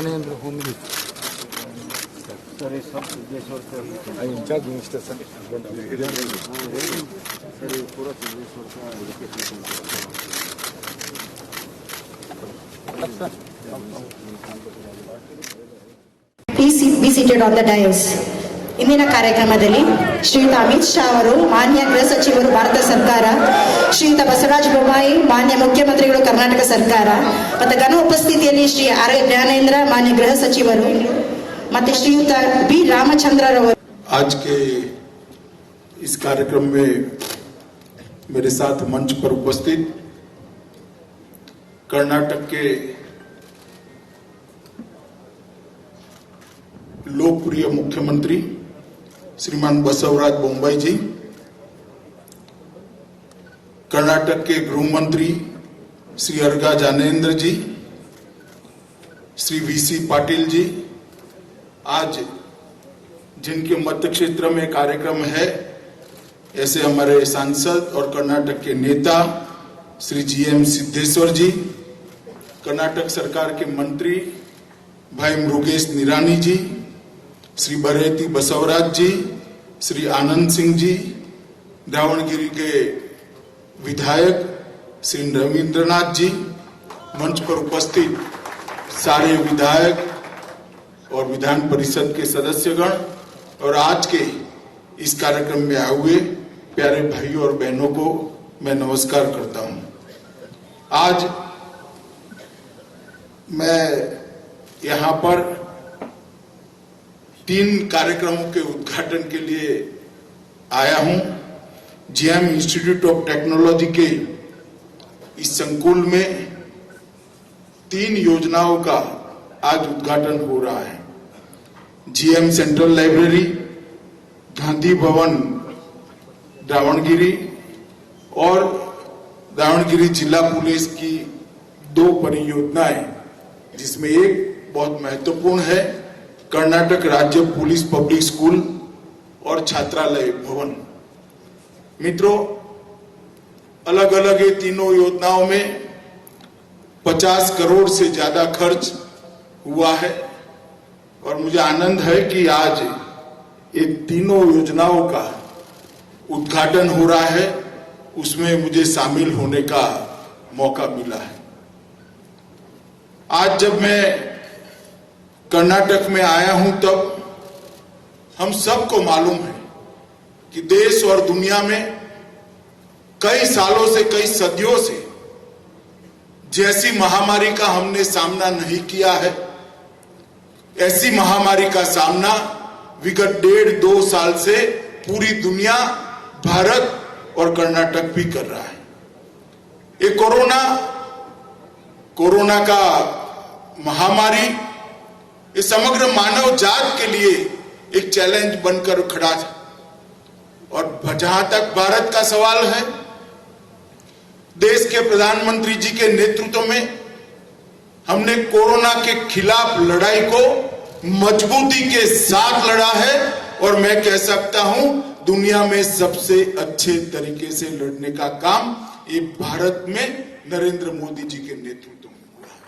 Gyanendra home minister sir ये सब सिद्धेश्वर से इंचार्ज मिनिस्टर सर सर ये पूरा सिद्धेश्वर का Please be seated on the dais. ಇಂದಿನ ಕಾರ್ಯಕ್ರಮದಲ್ಲಿ ಶ್ರೀಯುತ ಅಮಿತ್ ಶಾ ಅವರು, ಮಾನ್ಯ ಗೃಹ ಸಚಿವರು ಭಾರತ ಸರ್ಕಾರ, ಶ್ರೀಯುತ ಬಸವರಾಜ ಬೊಮ್ಮಾಯಿ ಮಾನ್ಯ ಮುಖ್ಯಮಂತ್ರಿಗಳು ಕರ್ನಾಟಕ ಸರ್ಕಾರ, ಮತ್ತು ಘನ ಉಪಸ್ಥಿತಿಯಲ್ಲಿ ಶ್ರೀ ಆರ್ ಜ್ಞಾನೇಂದ್ರ ಮಾನ್ಯ ಗೃಹ ಸಚಿವರು ಮತ್ತು ಶ್ರೀಯುತ ಬಿ ರಾಮಚಂದ್ರರವರು. आज के इस कार्यक्रम में मेरे साथ मंच पर उपस्थित कर्नाटक के लोकप्रिय मुख्यमंत्री श्रीमान बसवराज बोम्मई जी, कर्नाटक के गृह मंत्री श्री अर्गा ज्ञानेंद्र जी, श्री वीसी पाटिल जी, आज जिनके मत क्षेत्र में कार्यक्रम है ऐसे हमारे सांसद और कर्नाटक के नेता श्री जीएम सिद्धेश्वर जी, कर्नाटक सरकार के मंत्री भाई मृगेश निरानी जी, श्री बरेती बसवराज जी, श्री आनंद सिंह जी, दावणगिरी के विधायक श्री रविंद्रनाथ जी, मंच पर उपस्थित सारे विधायक और विधान परिषद के सदस्यगण और आज के इस कार्यक्रम में आए हुए प्यारे भाइयों और बहनों को मैं नमस्कार करता हूं। आज मैं यहां पर 3 कार्यक्रमों के उद्घाटन के लिए आया हूं। जीएम इंस्टीट्यूट ऑफ टेक्नोलॉजी के इस संकुल में 3 योजनाओं का आज उद्घाटन हो रहा है। GM central library, Gandhi Bhavan Davangere और दावणगिरी जिला पुलिस की 2 परियोजनाएं, जिसमें एक बहुत महत्वपूर्ण है कर्नाटक राज्य पुलिस पब्लिक स्कूल और छात्रालय भवन। मित्रों, अलग अलग ये तीनों योजनाओं में 50 करोड़ से ज्यादा खर्च हुआ है और मुझे आनंद है कि आज ये तीनों योजनाओं का उद्घाटन हो रहा है, उसमें मुझे शामिल होने का मौका मिला है। आज जब मैं कर्नाटक में आया हूं तब हम सबको मालूम है कि देश और दुनिया में कई सालों से, कई सदियों से जैसी महामारी का हमने सामना नहीं किया है, ऐसी महामारी का सामना विगत 1.5-2 साल से पूरी दुनिया, भारत और कर्नाटक भी कर रहा है। ये कोरोना का महामारी ये समग्र मानव जात के लिए एक चैलेंज बनकर खड़ा था और जहां तक भारत का सवाल है, देश के प्रधानमंत्री जी के नेतृत्व में हमने कोरोना के खिलाफ लड़ाई को मजबूती के साथ लड़ा है और मैं कह सकता हूं दुनिया में सबसे अच्छे तरीके से लड़ने का काम ये भारत में नरेंद्र मोदी जी के नेतृत्व में हुआ है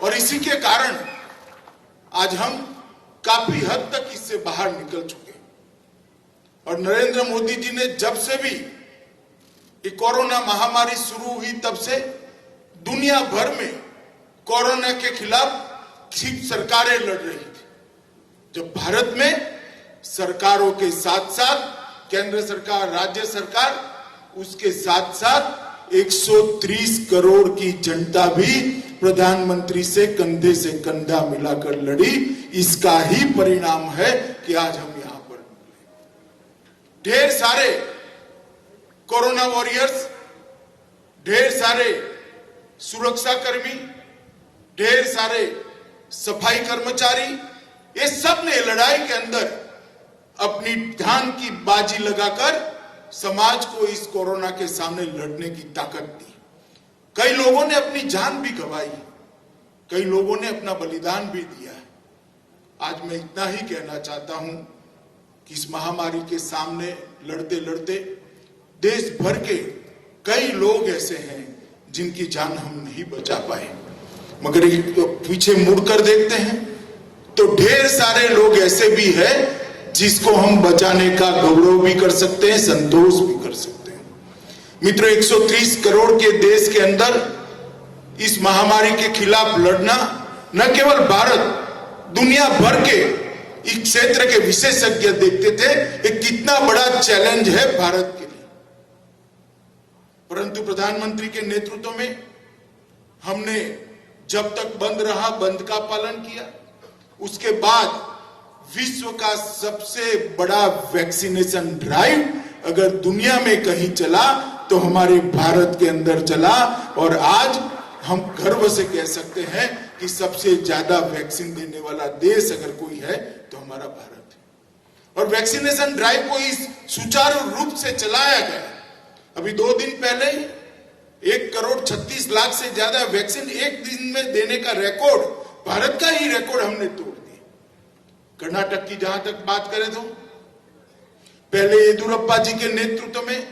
और इसी के कारण आज हम काफी हद तक इससे बाहर निकल चुके हैं। और नरेंद्र मोदी जी ने जब से भी ये कोरोना महामारी शुरू हुई तब से दुनिया भर में कोरोना के खिलाफ सिर्फ सरकारें लड़ रही थी, जब भारत में सरकारों के साथ साथ केंद्र सरकार, राज्य सरकार, उसके साथ साथ 130 करोड़ की जनता भी प्रधानमंत्री से कंधे से कंधा मिलाकर लड़ी। इसका ही परिणाम है कि आज हम यहां पर ढेर सारे कोरोना वॉरियर्स, ढेर सारे सुरक्षा कर्मी, ढेर सारे सफाई कर्मचारी, ये सब ने लड़ाई के अंदर अपनी जान की बाजी लगाकर समाज को इस कोरोना के सामने लड़ने की ताकत दी। कई लोगों ने अपनी जान भी गंवाई, कई लोगों ने अपना बलिदान भी दिया। आज मैं इतना ही कहना चाहता हूं कि इस महामारी के सामने लड़ते लड़ते देश भर के कई लोग ऐसे हैं जिनकी जान हम नहीं बचा पाए। मगर एक पीछे मुड़कर देखते हैं तो ढेर सारे लोग ऐसे भी हैं जिसको हम बचाने का गौरव भी कर सकते हैं, संतोष भी कर सकते हैं। मित्रों, 130 करोड़ के देश के अंदर इस महामारी के खिलाफ लड़ना न केवल भारत, दुनिया भर के इस क्षेत्र के विशेषज्ञ देखते थे एक कितना बड़ा चैलेंज है भारत के लिए। परंतु प्रधानमंत्री के नेतृत्व में हमने जब तक बंद रहा बंद का पालन किया, उसके बाद विश्व का सबसे बड़ा वैक्सीनेशन ड्राइव अगर दुनिया में कहीं चला तो हमारे भारत के अंदर चला। और आज हम गर्व से कह सकते हैं कि सबसे ज्यादा वैक्सीन देने वाला देश अगर कोई है तो हमारा भारत है। और वैक्सीनेशन ड्राइव को इस सुचारू रूप से चलाया गया। अभी 2 दिन पहले 1,36,00,000 से ज्यादा वैक्सीन एक दिन में देने का रिकॉर्ड, भारत का ही रिकॉर्ड हमने तोड़ दिया। कर्नाटक की जहां तक बात करें तो पहले येदियुरप्पा जी के नेतृत्व में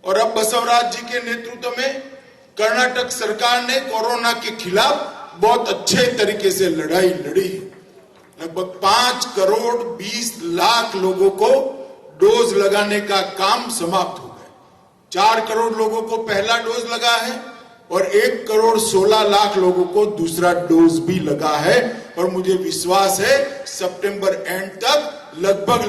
और अब बसवराज जी के नेतृत्व में कर्नाटक सरकार ने कोरोना के खिलाफ बहुत अच्छे तरीके से लड़ाई लड़ी। लगभग 5,20,00,000 लोगों को डोज लगाने का काम समाप्त हो गया। 4 करोड़ लोगों को पहला डोज लगा है और 1,16,00,000 लोगों को दूसरा डोज भी लगा है। और मुझे विश्वास है सितंबर एंड तक लगभग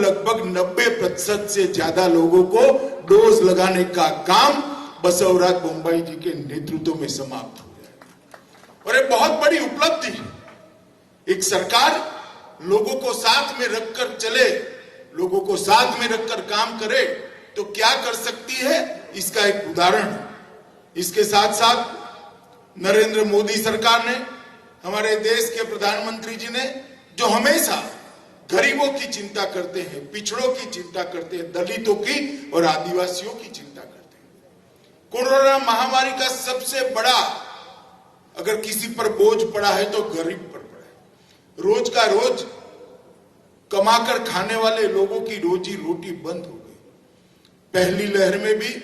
90% से ज्यादा लोगों को डोज लगाने का काम बसवराज बोम्मई जी के नेतृत्व में समाप्त हो गया। और एक बहुत बड़ी उपलब्धि है। एक सरकार लोगों को साथ में रखकर चले, लोगों को साथ में रखकर काम करे तो क्या कर सकती है, इसका एक उदाहरण है। इसके साथ साथ नरेंद्र मोदी सरकार ने, हमारे देश के प्रधानमंत्री जी ने, जो हमेशा गरीबों की चिंता करते हैं, पिछड़ों की चिंता करते हैं, दलितों की और आदिवासियों की चिंता करते हैं। कोरोना महामारी का सबसे बड़ा अगर किसी पर बोझ पड़ा है तो गरीब पर पड़ा है। रोज का रोज कमाकर खाने वाले लोगों की रोजी रोटी बंद हो गई। पहली लहर में भी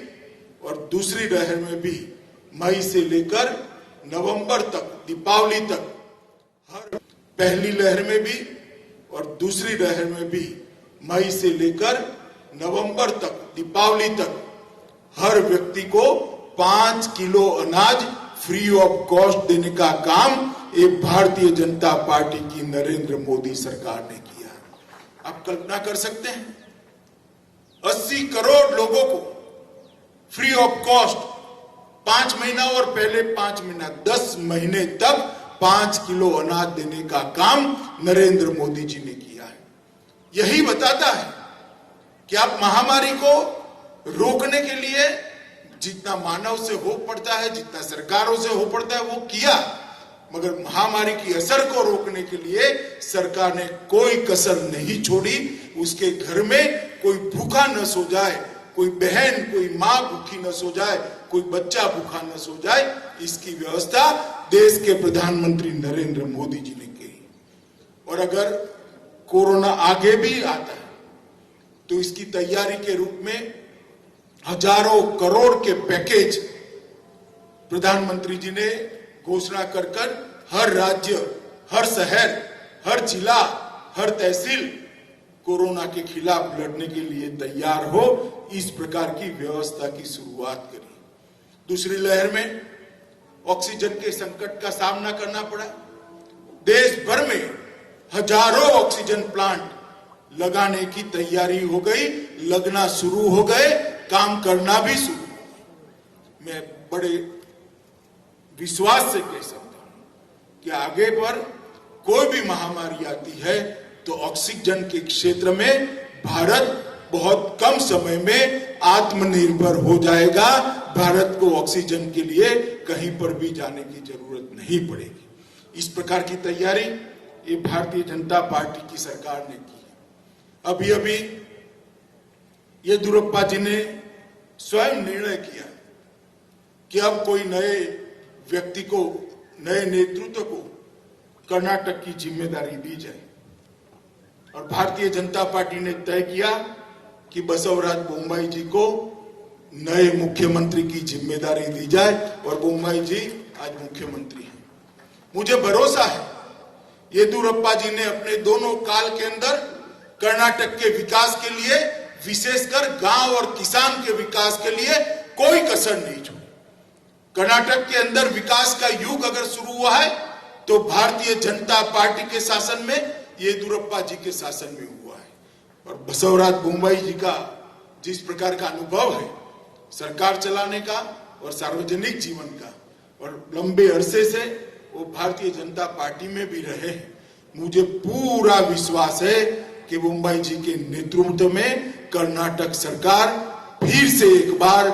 और दूसरी लहर में भी मई से लेकर नवंबर तक, दीपावली तक, हर पहली लहर में भी और दूसरी लहर में भी मई से लेकर नवंबर तक, दीपावली तक हर व्यक्ति को 5 किलो अनाज फ्री ऑफ कॉस्ट देने का काम ये भारतीय जनता पार्टी की नरेंद्र मोदी सरकार ने किया। आप कल्पना कर सकते हैं 80 करोड़ लोगों को फ्री ऑफ कॉस्ट 5 महीना और पहले 5 महीना 10 महीने तक 5 किलो अनाज देने का काम नरेंद्र मोदी जी ने किया है। यही बताता है कि आप महामारी को रोकने के लिए जितना मानव से हो पड़ता है, जितना सरकारों से हो पड़ता है वो किया, मगर महामारी की असर को रोकने के लिए सरकार ने कोई कसर नहीं छोड़ी। उसके घर में कोई भूखा न सो जाए, कोई बहन, कोई मां भूखी न सो जाए, कोई बच्चा भूखा न सो जाए, इसकी व्यवस्था देश के प्रधानमंत्री नरेंद्र मोदी जी ने की। और अगर कोरोना आगे भी आता है तो इसकी तैयारी के रूप में हजारों करोड़ के पैकेज प्रधानमंत्री जी ने घोषणा कर हर राज्य, हर शहर, हर जिला, हर तहसील कोरोना के खिलाफ लड़ने के लिए तैयार हो, इस प्रकार की व्यवस्था की शुरुआत करी। दूसरी लहर में ऑक्सीजन के संकट का सामना करना पड़ा। देश भर में हजारों ऑक्सीजन प्लांट लगाने की तैयारी हो गई, लगना शुरू हो गए, काम करना भी शुरू हो गए। मैं बड़े विश्वास से कह सकता हूं कि आगे पर कोई भी महामारी आती है तो ऑक्सीजन के क्षेत्र में भारत बहुत कम समय में आत्मनिर्भर हो जाएगा। भारत को ऑक्सीजन के लिए कहीं पर भी जाने की जरूरत नहीं पड़ेगी। इस प्रकार की तैयारी ये भारतीय जनता पार्टी की सरकार ने की है। अभी अभी येदियुरप्पा जी ने स्वयं निर्णय किया कि अब कोई नए व्यक्ति को, नए नेतृत्व को कर्नाटक की जिम्मेदारी दी जाए। और भारतीय जनता पार्टी ने तय किया कि बसवराज बोम्मई जी को नए मुख्यमंत्री की जिम्मेदारी दी जाए और बोम्मई जी आज मुख्यमंत्री हैं। मुझे भरोसा है येदियुरप्पा जी ने अपने दोनों काल के अंदर कर्नाटक के विकास के लिए, विशेषकर गांव और किसान के विकास के लिए कोई कसर नहीं छोड़ी। कर्नाटक के अंदर विकास का युग अगर शुरू हुआ है तो भारतीय जनता पार्टी के शासन में, येदियुरप्पा जी के शासन में हुआ है। और बसवराज बोम्मई जी का जिस प्रकार का अनुभव है सरकार चलाने का और सार्वजनिक जीवन का, और लंबे अरसे से वो भारतीय जनता पार्टी में भी रहे हैं, मुझे पूरा विश्वास है कि बोम्मई जी के नेतृत्व में कर्नाटक सरकार फिर से एक बार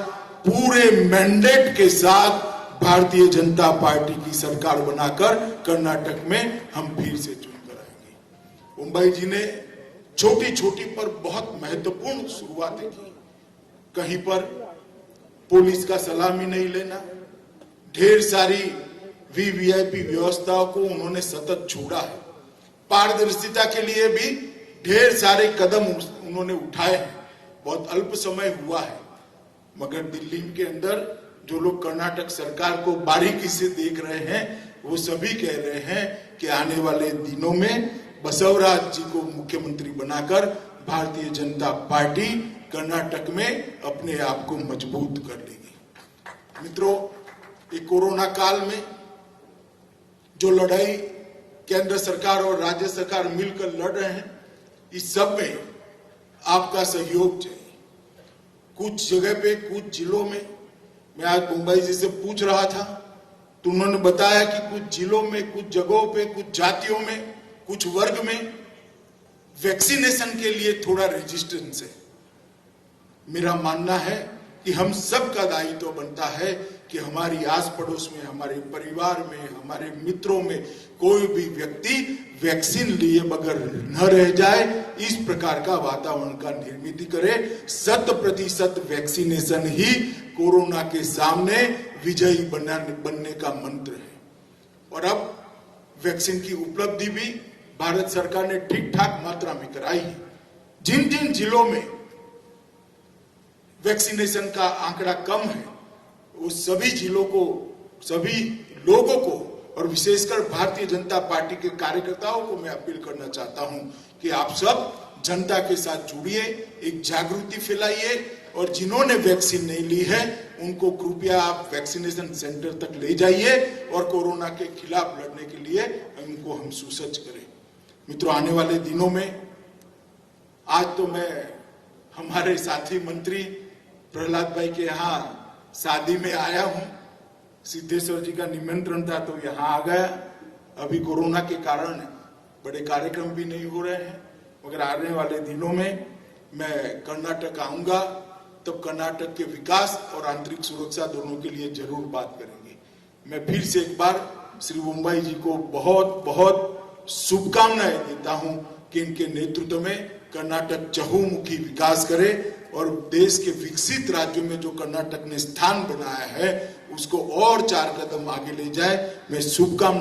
पूरे मैंडेट के साथ भारतीय जनता पार्टी की सरकार बनाकर कर्नाटक में हम फिर से चुनकर आएंगे। बोम्मई जी ने छोटी छोटी पर बहुत महत्वपूर्ण शुरुआतें की। कहीं पर पुलिस का सलामी नहीं लेना, ढेर सारी वीवीआईपी व्यवस्थाओं को उन्होंने सतत छोड़ा है। पारदर्शिता के लिए भी ढेर सारे कदम उन्होंने उठाए हैं। बहुत अल्प समय हुआ है, मगर दिल्ली के अंदर जो लोग कर्नाटक सरकार को बारीकी से देख रहे हैं वो सभी कह रहे हैं कि आने वाले दिनों में बसवराज जी को मुख्यमंत्री बनाकर भारतीय जनता पार्टी कर्नाटक में अपने आप को मजबूत कर लेगी। मित्रों, ये कोरोना काल में जो लड़ाई केंद्र सरकार और राज्य सरकार मिलकर लड़ रहे हैं, इस सब में आपका सहयोग चाहिए। कुछ जगह पे, कुछ जिलों में, मैं आज बोम्मई जी से पूछ रहा था तो उन्होंने बताया कि कुछ जिलों में, कुछ जगहों पे, कुछ जातियों में, कुछ वर्ग में वैक्सीनेशन के लिए थोड़ा रेजिस्टेंस है। मेरा मानना है कि हम सबका दायित्व बनता है कि हमारी आस पड़ोस में, हमारे परिवार में, हमारे मित्रों में कोई भी व्यक्ति वैक्सीन लिए बगैर न रह जाए, इस प्रकार का वातावरण का निर्मित करे। 100% वैक्सीनेशन ही कोरोना के सामने विजयी बनने का मंत्र है। और अब वैक्सीन की उपलब्धि भी भारत सरकार ने ठीक ठाक मात्रा में कराई है। जिन जिन जिलों में वैक्सीनेशन का आंकड़ा कम है, वो सभी जिलों को, सभी लोगों को और विशेषकर भारतीय जनता पार्टी के कार्यकर्ताओं को मैं अपील करना चाहता हूं कि आप सब जनता के साथ जुड़िए, एक जागृति फैलाइए, और जिन्होंने वैक्सीन नहीं ली है उनको कृपया आप वैक्सीनेशन सेंटर तक ले जाइए और कोरोना के खिलाफ लड़ने के लिए उनको हम सुसज्ज करें। मित्रों, आने वाले दिनों में, आज तो मैं हमारे साथी मंत्री प्रहलाद भाई के यहाँ शादी में आया हूं, सिद्धेश्वर जी का निमंत्रण था तो यहाँ आ गया। अभी कोरोना के कारण बड़े कार्यक्रम भी नहीं हो रहे हैं, मगर आने वाले दिनों में मैं कर्नाटक आऊंगा, तब कर्नाटक के विकास और आंतरिक सुरक्षा दोनों के लिए जरूर बात करेंगे। मैं फिर से एक बार श्री बोम्मई जी को बहुत बहुत शुभकामनाएं देता हूं कि इनके नेतृत्व में कर्नाटक चहुमुखी विकास करे और देश के विकसित राज्यों में जो कर्नाटक ने स्थान बनाया है उसको और 4 कदम आगे ले जाए। मैं शुभकामनाएं